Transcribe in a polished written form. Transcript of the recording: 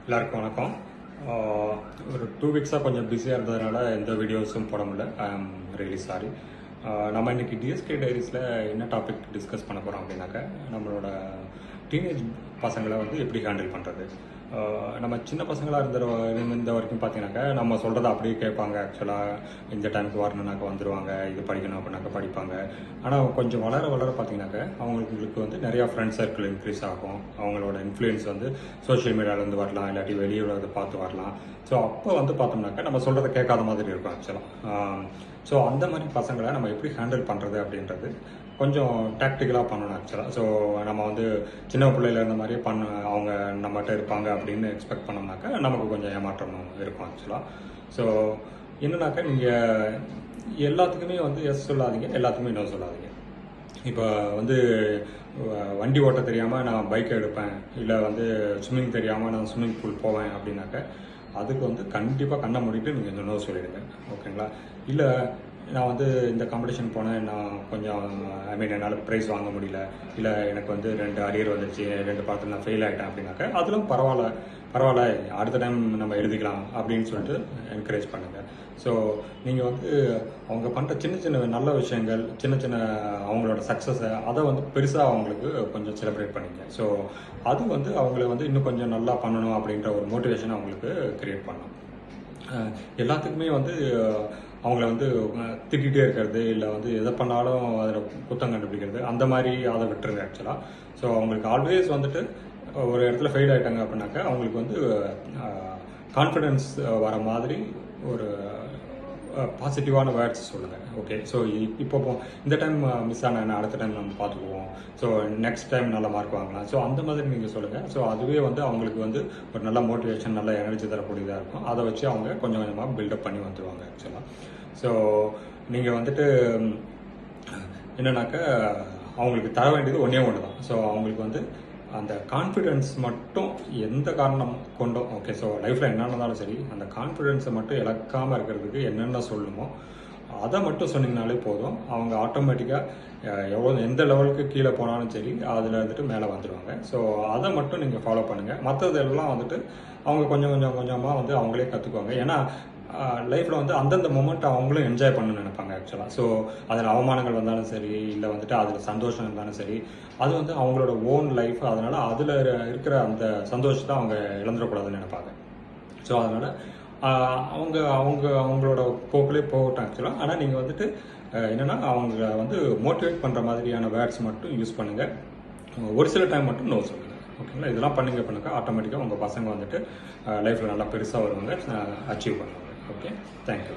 எல்லாருக்கும் வணக்கம். ஒரு 2 வீக்ஸாக கொஞ்சம் பிஸியாக இருந்ததுனால எந்த வீடியோஸும் போட முடியல. ஐ ஆம் ரியலி சாரி. நம்ம இன்னைக்கு டிஎஸ்கே டைரிஸில் என்ன டாபிக் டிஸ்கஸ் பண்ண போகிறோம் அப்படின்னாக்க, நம்மளோட டீனேஜ் பசங்களை வந்து எப்படி ஹேண்டில் பண்ணுறது. நம்ம சின்ன பசங்களாக இருந்த வரைக்கும் பார்த்தீங்கன்னாக்கா நம்ம சொல்கிறத அப்படியே கேட்பாங்க. ஆக்சுவலாக இந்த டைமுக்கு வரணுன்னாக்கா வந்துடுவாங்க, இது படிக்கணும் அப்படின்னாக்கா படிப்பாங்க. ஆனால் கொஞ்சம் வளர வளர பார்த்தீங்கன்னாக்கா அவங்களுக்கு வந்து நிறையா ஃப்ரெண்ட் சர்க்கிள் இன்க்ரீஸ் ஆகும். அவங்களோட இன்ஃப்ளூயன்ஸ் வந்து சோஷியல் மீடியாவிலேருந்து வரலாம், இல்லாட்டி வெளியே உள்ளதை பார்த்து வரலாம். ஸோ அப்போ வந்து பார்த்தோம்னாக்கா நம்ம சொல்கிறத கேட்காத மாதிரி இருக்கும் ஆக்சுவலாக. ஸோ அந்த மாதிரி பசங்களை நம்ம எப்படி ஹேண்டில் பண்ணுறது அப்படின்றது கொஞ்சம் டாக்டிக்கலாக பண்ணணும் ஆக்சுவலாக. ஸோ நம்ம வந்து சின்ன பிள்ளையில இருந்த மாதிரி அவங்க நம்மகிட்ட இருப்பாங்க அப்படின்னு எக்ஸ்பெக்ட் பண்ணோம்னாக்கா நமக்கு கொஞ்சம் ஏமாற்றம் இருக்கும் ஆக்சுவலாக. ஸோ என்னன்னாக்கா, நீங்கள் எல்லாத்துக்குமே வந்து எஸ் சொல்லாதீங்க, எல்லாத்துக்குமே நோ சொல்லாதீங்க. இப்போ வந்து வண்டி ஓட்ட தெரியாமல் நான் பைக் எடுப்பேன், இல்லை வந்து ஸ்விம்மிங் தெரியாமல் நான் ஸ்விம்மிங் பூல் போவேன் அப்படின்னாக்க அதுக்கு வந்து கண்டிப்பாக கண்ணை மூடிட்டு நீங்கள் நோ சொல்லிடுங்க. ஓகேங்களா? இல்லை நான் வந்து இந்த காம்படிஷன் போனேன், நான் கொஞ்சம் என்னால் ப்ரைஸ் வாங்க முடியல, இல்லை எனக்கு வந்து 2 அரியர் வந்துச்சு, 2 பாடத்தில் நான் ஃபெயில் ஆகிட்டேன் அப்படின்னாக்கா அதிலும் பரவாயில்ல அடுத்த டைம் நம்ம எழுதிக்கலாம் அப்படின்னு சொல்லிட்டு என்கரேஜ் பண்ணுங்கள். ஸோ நீங்கள் வந்து அவங்க பண்ணுற சின்ன சின்ன நல்ல விஷயங்கள், சின்ன சின்ன அவங்களோட சக்ஸஸை அதை வந்து பெருசாக அவங்களுக்கு கொஞ்சம் செலிப்ரேட் பண்ணிங்க. ஸோ அது வந்து அவங்கள வந்து இன்னும் கொஞ்சம் நல்லா பண்ணணும் அப்படின்ற ஒரு மோட்டிவேஷன் அவங்களுக்கு கிரியேட் பண்ணணும். எல்லாத்துக்குமே வந்து அவங்கள வந்து திட்டிகிட்டே இருக்கிறது, இல்லை வந்து எதை பண்ணாலும் அதில் குத்தம் கண்டுபிடிக்கிறது, அந்த மாதிரி அதை விட்டுருங்க ஆக்சுவலாக. ஸோ அவங்களுக்கு ஆல்வேஸ் வந்துட்டு ஒரு இடத்துல ஃபெயில் ஆகிட்டாங்க அப்படின்னாக்கா அவங்களுக்கு வந்து கான்ஃபிடென்ஸ் வர மாதிரி ஒரு பாசிட்டிவான வேர்ட்ஸ் சொல்லுங்கள். ஓகே, ஸோ இப்போ இந்த டைம் மிஸ் ஆனால் அடுத்த டைம் நம்ம பார்த்துக்குவோம், ஸோ நெக்ஸ்ட் டைம் நல்ல மார்க் வாங்கலாம், ஸோ அந்த மாதிரி நீங்கள் சொல்லுங்கள். ஸோ அதுவே வந்து அவங்களுக்கு வந்து ஒரு நல்ல மோட்டிவேஷன், நல்ல எனர்ஜி தரக்கூடியதாக இருக்கும். அதை வச்சு அவங்க கொஞ்சம் கொஞ்சமாக பில்டப் பண்ணி வந்துடுவாங்க ஆக்சுவலாக. ஸோ நீங்கள் வந்துட்டு என்னன்னாக்கா, அவங்களுக்கு தர வேண்டியது ஒன்றே தான். ஸோ அவங்களுக்கு வந்து அந்த கான்ஃபிடென்ஸ் மட்டும் எந்த காரணம் கொண்டோ, ஓகே, ஸோ லைஃப்பில் என்ன நடந்தாலும் சரி, அந்த கான்ஃபிடென்ஸை மட்டும் இழக்காமல் இருக்கிறதுக்கு என்னென்ன சொல்லணுமோ அதை மட்டும் சொன்னீங்கனாலே போதும். அவங்க ஆட்டோமேட்டிக்காக எந்த லெவலுக்கு கீழே போனாலும் சரி அதில் வந்துட்டு மேலே வந்துடுவாங்க. ஸோ அதை மட்டும் நீங்கள் ஃபாலோ பண்ணுங்கள். மற்றதெல்லாம் வந்துட்டு அவங்க கொஞ்சமாக வந்து அவங்களே கற்றுக்குவாங்க. ஏன்னா லைஃப்பில் வந்து அந்தந்த மொமெண்ட் அவங்களும் என்ஜாய் பண்ணணும்னு நினைப்பாங்க ஆக்சுவலாக. ஸோ அதில் அவமானங்கள் வந்தாலும் சரி, இல்லை வந்துட்டு அதில் சந்தோஷம் இருந்தாலும் சரி, அது வந்து அவங்களோட ஓன் லைஃப். அதனால் அதில் இருக்கிற அந்த சந்தோஷத்தை அவங்க இழந்துடக்கூடாதுன்னு நினைப்பாங்க. ஸோ அதனால் அவங்களோட போக்கிலே போகட்டும் ஆக்சுவலாக. ஆனால் நீங்கள் வந்துட்டு என்னென்னா அவங்கள வந்து மோட்டிவேட் பண்ணுற மாதிரியான வேர்ட்ஸ் மட்டும் யூஸ் பண்ணுங்கள். ஒரு சில டைம் மட்டும் நோ சொல்லுங்கள். ஓகேங்களா? இதெல்லாம் பண்ணுங்க ஆட்டோமேட்டிக்காக உங்கள் பசங்க வந்துட்டு லைஃப்பில் நல்லா பெருசாக வருவாங்க, அச்சீவ் பண்ணுவாங்க. Okay, thank you.